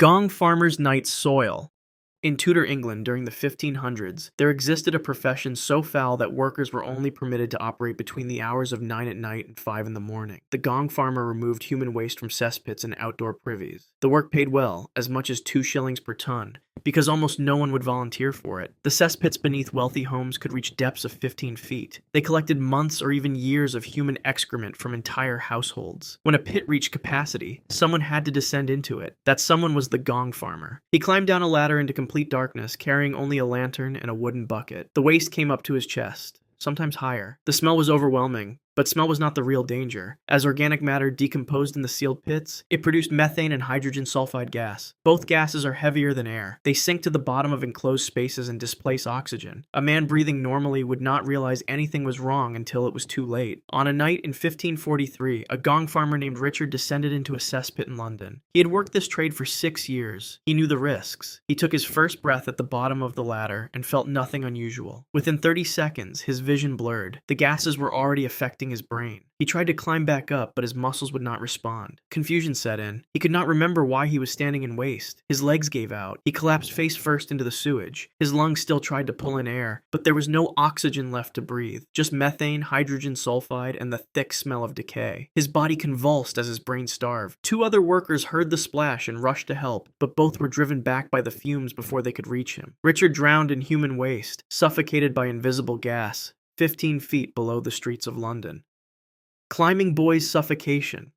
Gong farmer's knight's soil. In Tudor England during the 1500s, there existed a profession so foul that workers were only permitted to operate between the hours of 9 at night and 5 in the morning. The gong farmer removed human waste from cesspits and outdoor privies. The work paid well, as much as 2 shillings per ton, because almost no one would volunteer for it. The cesspits beneath wealthy homes could reach depths of 15 feet. They collected months or even years of human excrement from entire households. When a pit reached capacity, someone had to descend into it. That someone was the gong farmer. He climbed down a ladder into complete darkness, carrying only a lantern and a wooden bucket. The waste came up to his chest, sometimes higher. The smell was overwhelming, but smell was not the real danger. As organic matter decomposed in the sealed pits, it produced methane and hydrogen sulfide gas. Both gases are heavier than air. They sink to the bottom of enclosed spaces and displace oxygen. A man breathing normally would not realize anything was wrong until it was too late. On a night in 1543, a gong farmer named Richard descended into a cesspit in London. He had worked this trade for 6 years. He knew the risks. He took his first breath at the bottom of the ladder and felt nothing unusual. Within 30 seconds, his vision blurred. The gases were already affecting his brain. He tried to climb back up, but his muscles would not respond. Confusion set in. He could not remember why he was standing in waste. His legs gave out. He collapsed face first into the sewage. His lungs still tried to pull in air, but there was no oxygen left to breathe. Just methane, hydrogen sulfide, and the thick smell of decay. His body convulsed as his brain starved. 2 other workers heard the splash and rushed to help, but both were driven back by the fumes before they could reach him. Richard drowned in human waste, suffocated by invisible gas, 15 feet below the streets of London. Climbing boys' suffocation.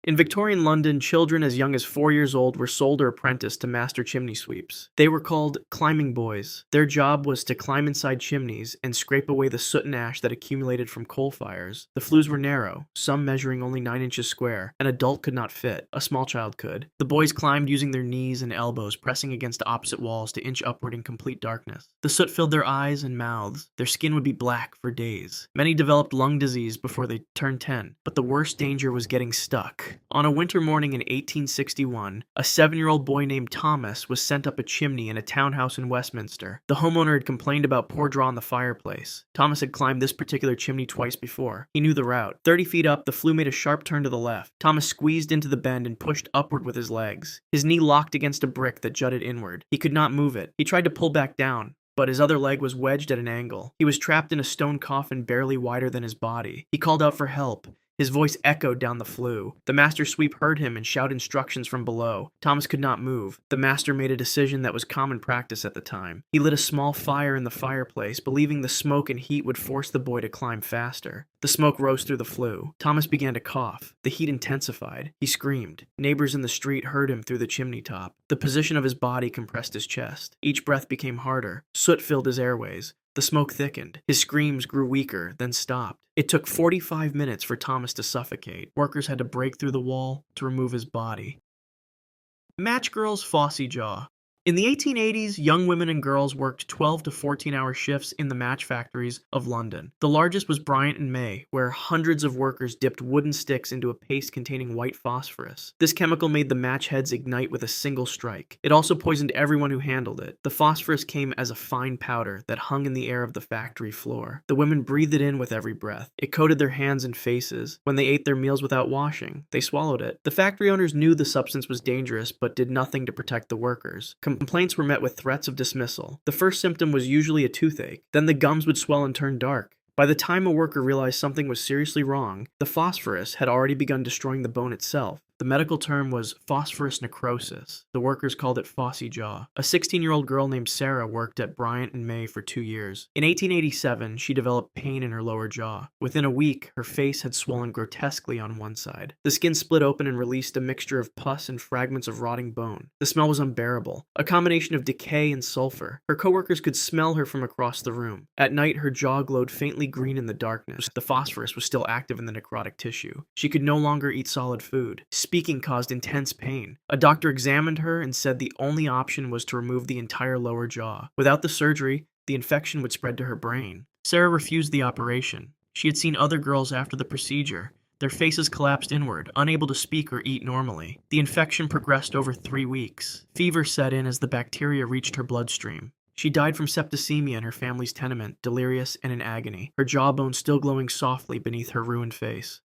In Victorian London, children as young as 4 years old were sold or apprenticed to master chimney sweeps. They were called climbing boys. Their job was to climb inside chimneys and scrape away the soot and ash that accumulated from coal fires. The flues were narrow, some measuring only 9 inches square. An adult could not fit. A small child could. The boys climbed using their knees and elbows, pressing against opposite walls to inch upward in complete darkness. The soot filled their eyes and mouths. Their skin would be black for days. Many developed lung disease before they turned 10, but the worst danger was getting stuck. On a winter morning in 1861, a 7-year-old boy named Thomas was sent up a chimney in a townhouse in Westminster. The homeowner had complained about poor draw in the fireplace. Thomas had climbed this particular chimney twice before. He knew the route. 30 feet up, the flue made a sharp turn to the left. Thomas squeezed into the bend and pushed upward with his legs. His knee locked against a brick that jutted inward. He could not move it. He tried to pull back down, but his other leg was wedged at an angle. He was trapped in a stone coffin barely wider than his body. He called out for help. His voice echoed down the flue. The master sweep heard him and shouted instructions from below. Thomas could not move. The master made a decision that was common practice at the time. He lit a small fire in the fireplace, believing the smoke and heat would force the boy to climb faster. The smoke rose through the flue. Thomas began to cough. The heat intensified. He screamed. Neighbors in the street heard him through the chimney top. The position of his body compressed his chest. Each breath became harder. Soot filled his airways. The smoke thickened. His screams grew weaker, then stopped. It took 45 minutes for Thomas to suffocate. Workers had to break through the wall to remove his body. Matchgirl's Phossy jaw. In the 1880s, young women and girls worked 12 to 14-hour shifts in the match factories of London. The largest was Bryant and May, where hundreds of workers dipped wooden sticks into a paste containing white phosphorus. This chemical made the match heads ignite with a single strike. It also poisoned everyone who handled it. The phosphorus came as a fine powder that hung in the air of the factory floor. The women breathed it in with every breath. It coated their hands and faces. When they ate their meals without washing, they swallowed it. The factory owners knew the substance was dangerous, but did nothing to protect the workers. Complaints were met with threats of dismissal. The first symptom was usually a toothache. Then the gums would swell and turn dark. By the time a worker realized something was seriously wrong, the phosphorus had already begun destroying the bone itself. The medical term was phosphorus necrosis. The workers called it Phossy jaw. A 16-year-old girl named Sarah worked at Bryant and May for 2 years. In 1887, she developed pain in her lower jaw. Within a week, her face had swollen grotesquely on one side. The skin split open and released a mixture of pus and fragments of rotting bone. The smell was unbearable, a combination of decay and sulfur. Her coworkers could smell her from across the room. At night, her jaw glowed faintly green in the darkness. The phosphorus was still active in the necrotic tissue. She could no longer eat solid food. Speaking caused intense pain. A doctor examined her and said the only option was to remove the entire lower jaw. Without the surgery, the infection would spread to her brain. Sarah refused the operation. She had seen other girls after the procedure. Their faces collapsed inward, unable to speak or eat normally. The infection progressed over 3 weeks. Fever set in as the bacteria reached her bloodstream. She died from septicemia in her family's tenement, delirious and in agony, her jawbone still glowing softly beneath her ruined face.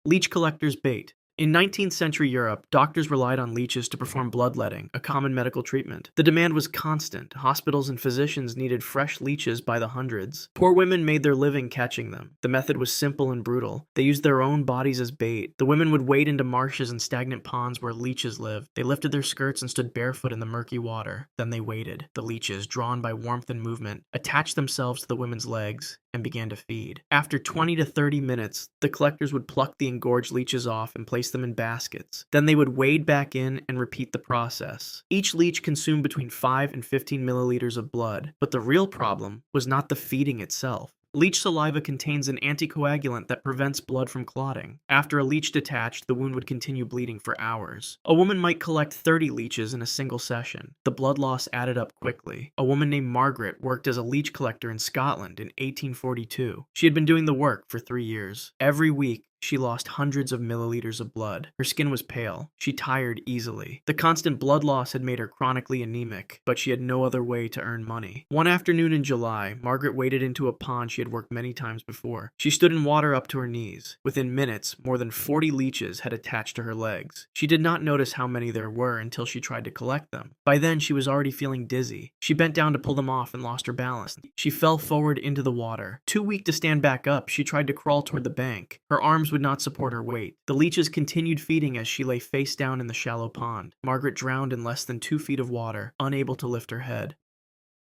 Leech collector's bait. In 19th century Europe, doctors relied on leeches to perform bloodletting, a common medical treatment. The demand was constant. Hospitals and physicians needed fresh leeches by the hundreds. Poor women made their living catching them. The method was simple and brutal. They used their own bodies as bait. The women would wade into marshes and stagnant ponds where leeches lived. They lifted their skirts and stood barefoot in the murky water. Then they waited. The leeches, drawn by warmth and movement, attached themselves to the women's legs and began to feed. After 20 to 30 minutes, the collectors would pluck the engorged leeches off and place them in baskets. Then they would wade back in and repeat the process. Each leech consumed between 5 and 15 milliliters of blood, but the real problem was not the feeding itself. Leech saliva contains an anticoagulant that prevents blood from clotting. After a leech detached, the wound would continue bleeding for hours. A woman might collect 30 leeches in a single session. The blood loss added up quickly. A woman named Margaret worked as a leech collector in Scotland in 1842. She had been doing the work for 3 years. Every week, she lost hundreds of milliliters of blood. Her skin was pale. She tired easily. The constant blood loss had made her chronically anemic, but she had no other way to earn money. One afternoon in July, Margaret waded into a pond she had worked many times before. She stood in water up to her knees. Within minutes, more than 40 leeches had attached to her legs. She did not notice how many there were until she tried to collect them. By then, she was already feeling dizzy. She bent down to pull them off and lost her balance. She fell forward into the water. Too weak to stand back up, she tried to crawl toward the bank. Her arms would not support her weight. The leeches continued feeding as she lay face down in the shallow pond. Margaret drowned in less than 2 feet of water, unable to lift her head.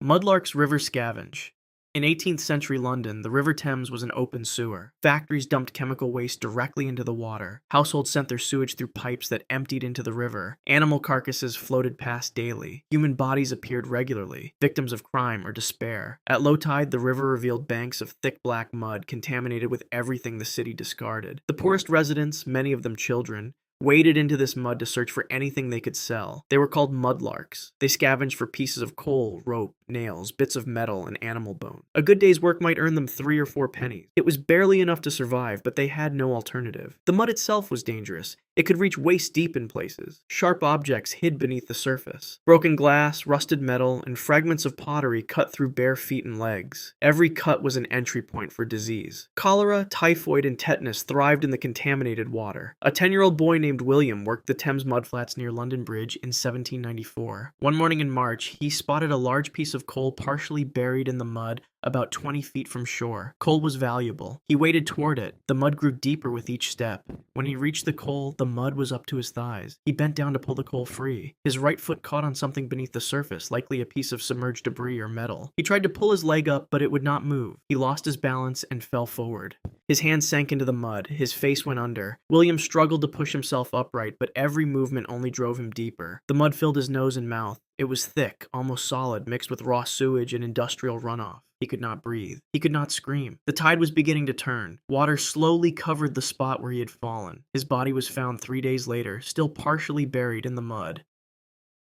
Mudlark's River Scavenge. In 18th century London, the River Thames was an open sewer. Factories dumped chemical waste directly into the water. Households sent their sewage through pipes that emptied into the river. Animal carcasses floated past daily. Human bodies appeared regularly, victims of crime or despair. At low tide, the river revealed banks of thick black mud contaminated with everything the city discarded. The poorest residents, many of them children, waded into this mud to search for anything they could sell. They were called mudlarks. They scavenged for pieces of coal, rope, nails, bits of metal, and animal bone. A good day's work might earn them 3 or 4 pennies. It was barely enough to survive, but they had no alternative. The mud itself was dangerous. It could reach waist deep in places. Sharp objects hid beneath the surface. Broken glass, rusted metal, and fragments of pottery cut through bare feet and legs. Every cut was an entry point for disease. Cholera, typhoid, and tetanus thrived in the contaminated water. A 10-year-old boy named William worked the Thames mudflats near London Bridge in 1794. One morning in March, he spotted a large piece of coal partially buried in the mud about 20 feet from shore. Coal was valuable. He waded toward it. The mud grew deeper with each step. When he reached the coal, the mud was up to his thighs. He bent down to pull the coal free. His right foot caught on something beneath the surface, likely a piece of submerged debris or metal. He tried to pull his leg up, but it would not move. He lost his balance and fell forward. His hands sank into the mud. His face went under. William struggled to push himself upright, but every movement only drove him deeper. The mud filled his nose and mouth. It was thick, almost solid, mixed with raw sewage and industrial runoff. He could not breathe. He could not scream. The tide was beginning to turn. Water slowly covered the spot where he had fallen. His body was found 3 days later, still partially buried in the mud.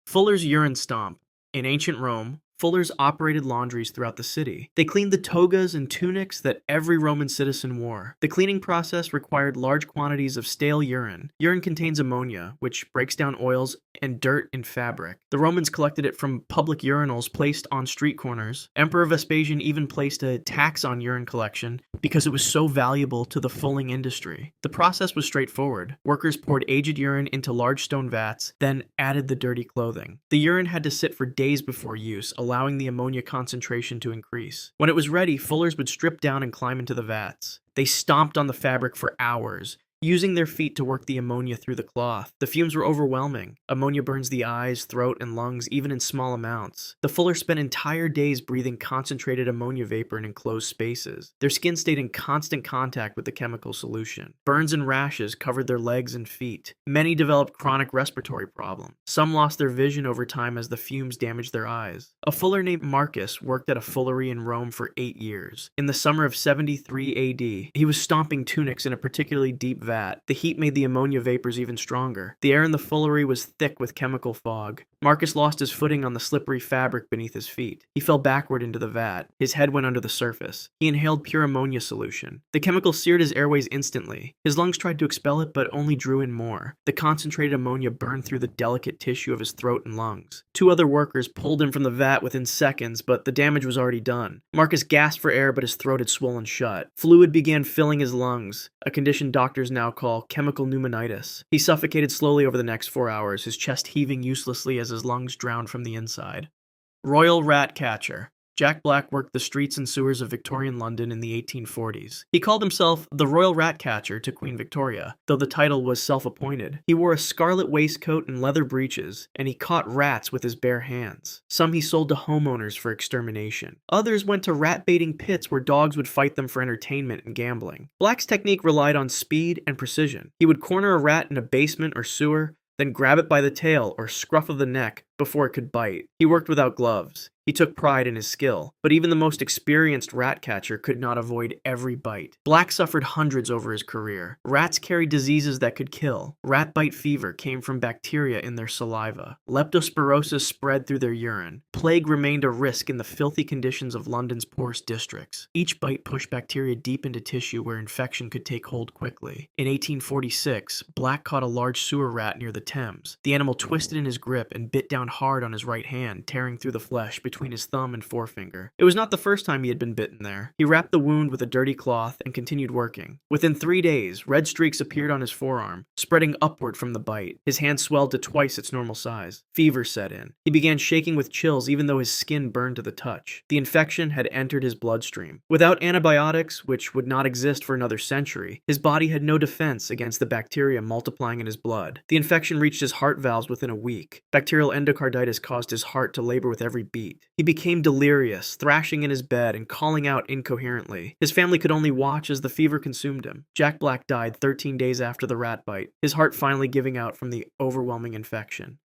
Fuller's Urine Stomp. In ancient Rome, fullers operated laundries throughout the city. They cleaned the togas and tunics that every Roman citizen wore. The cleaning process required large quantities of stale urine. Urine contains ammonia, which breaks down oils and dirt in fabric. The Romans collected it from public urinals placed on street corners. Emperor Vespasian even placed a tax on urine collection because it was so valuable to the fulling industry. The process was straightforward. Workers poured aged urine into large stone vats, then added the dirty clothing. The urine had to sit for days before use, allowing the ammonia concentration to increase. When it was ready, fullers would strip down and climb into the vats. They stomped on the fabric for hours, using their feet to work the ammonia through the cloth. The fumes were overwhelming. Ammonia burns the eyes, throat, and lungs, even in small amounts. The fullers spent entire days breathing concentrated ammonia vapor in enclosed spaces. Their skin stayed in constant contact with the chemical solution. Burns and rashes covered their legs and feet. Many developed chronic respiratory problems. Some lost their vision over time as the fumes damaged their eyes. A fuller named Marcus worked at a fullery in Rome for 8 years. In the summer of 73 AD, he was stomping tunics in a particularly deep vat. The heat made the ammonia vapors even stronger. The air in the fullery was thick with chemical fog. Marcus lost his footing on the slippery fabric beneath his feet. He fell backward into the vat. His head went under the surface. He inhaled pure ammonia solution. The chemical seared his airways instantly. His lungs tried to expel it, but only drew in more. The concentrated ammonia burned through the delicate tissue of his throat and lungs. 2 other workers pulled him from the vat within seconds, but the damage was already done. Marcus gasped for air, but his throat had swollen shut. Fluid began filling his lungs, a condition doctors now now call chemical pneumonitis. He suffocated slowly over the next 4 hours, his chest heaving uselessly as his lungs drowned from the inside. Royal Rat Catcher. Jack Black worked the streets and sewers of Victorian London in the 1840s. He called himself the Royal Rat Catcher to Queen Victoria, though the title was self-appointed. He wore a scarlet waistcoat and leather breeches, and he caught rats with his bare hands. Some he sold to homeowners for extermination. Others went to rat-baiting pits where dogs would fight them for entertainment and gambling. Black's technique relied on speed and precision. He would corner a rat in a basement or sewer, then grab it by the tail or scruff of the neck before it could bite. He worked without gloves. He took pride in his skill, but even the most experienced rat catcher could not avoid every bite. Black suffered hundreds over his career. Rats carried diseases that could kill. Rat bite fever came from bacteria in their saliva. Leptospirosis spread through their urine. Plague remained a risk in the filthy conditions of London's poorest districts. Each bite pushed bacteria deep into tissue where infection could take hold quickly. In 1846, Black caught a large sewer rat near the Thames. The animal twisted in his grip and bit down hard on his right hand, tearing through the flesh between his thumb and forefinger. It was not the first time he had been bitten there. He wrapped the wound with a dirty cloth and continued working. Within 3 days, red streaks appeared on his forearm, spreading upward from the bite. His hand swelled to twice its normal size. Fever set in. He began shaking with chills even though his skin burned to the touch. The infection had entered his bloodstream. Without antibiotics, which would not exist for another century, his body had no defense against the bacteria multiplying in his blood. The infection reached his heart valves within a week. Bacterial endocarditis caused his heart to labor with every beat. He became delirious, thrashing in his bed and calling out incoherently. His family could only watch as the fever consumed him. Jack Black died 13 days after the rat bite, his heart finally giving out from the overwhelming infection.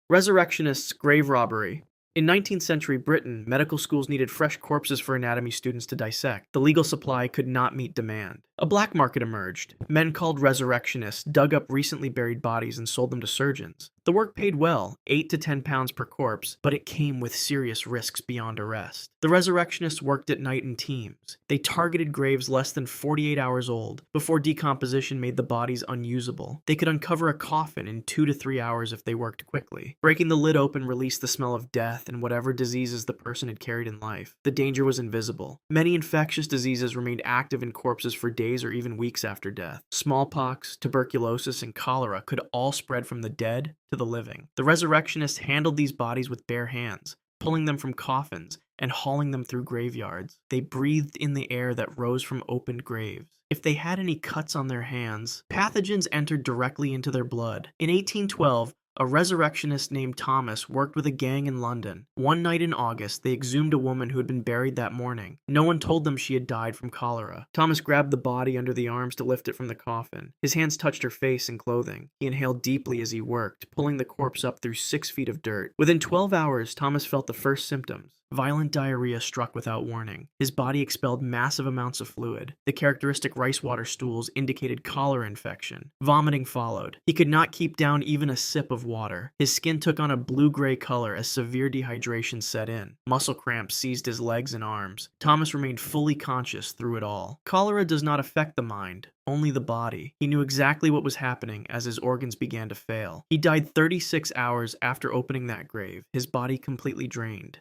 Resurrectionist's grave robbery. In 19th century Britain, medical schools needed fresh corpses for anatomy students to dissect. The legal supply could not meet demand. A black market emerged. Men called resurrectionists dug up recently buried bodies and sold them to surgeons. The work paid well, £8 to £10 per corpse, but it came with serious risks beyond arrest. The resurrectionists worked at night in teams. They targeted graves less than 48 hours old, before decomposition made the bodies unusable. They could uncover a coffin in 2 to 3 hours if they worked quickly. Breaking the lid open released the smell of death and whatever diseases the person had carried in life. The danger was invisible. Many infectious diseases remained active in corpses for days or even weeks after death. Smallpox, tuberculosis, and cholera could all spread from the dead to the living. The resurrectionists handled these bodies with bare hands, pulling them from coffins and hauling them through graveyards. They breathed in the air that rose from opened graves. If they had any cuts on their hands, pathogens entered directly into their blood. In 1812, a resurrectionist named Thomas worked with a gang in London. One night in August, they exhumed a woman who had been buried that morning. No one told them she had died from cholera. Thomas grabbed the body under the arms to lift it from the coffin. His hands touched her face and clothing. He inhaled deeply as he worked, pulling the corpse up through 6 feet of dirt. Within 12 hours, Thomas felt the first symptoms. Violent diarrhea struck without warning. His body expelled massive amounts of fluid. The characteristic rice water stools indicated cholera infection. Vomiting followed. He could not keep down even a sip of water. His skin took on a blue-gray color as severe dehydration set in. Muscle cramps seized his legs and arms. Thomas remained fully conscious through it all. Cholera does not affect the mind, only the body. He knew exactly what was happening as his organs began to fail. He died 36 hours after opening that grave, his body completely drained.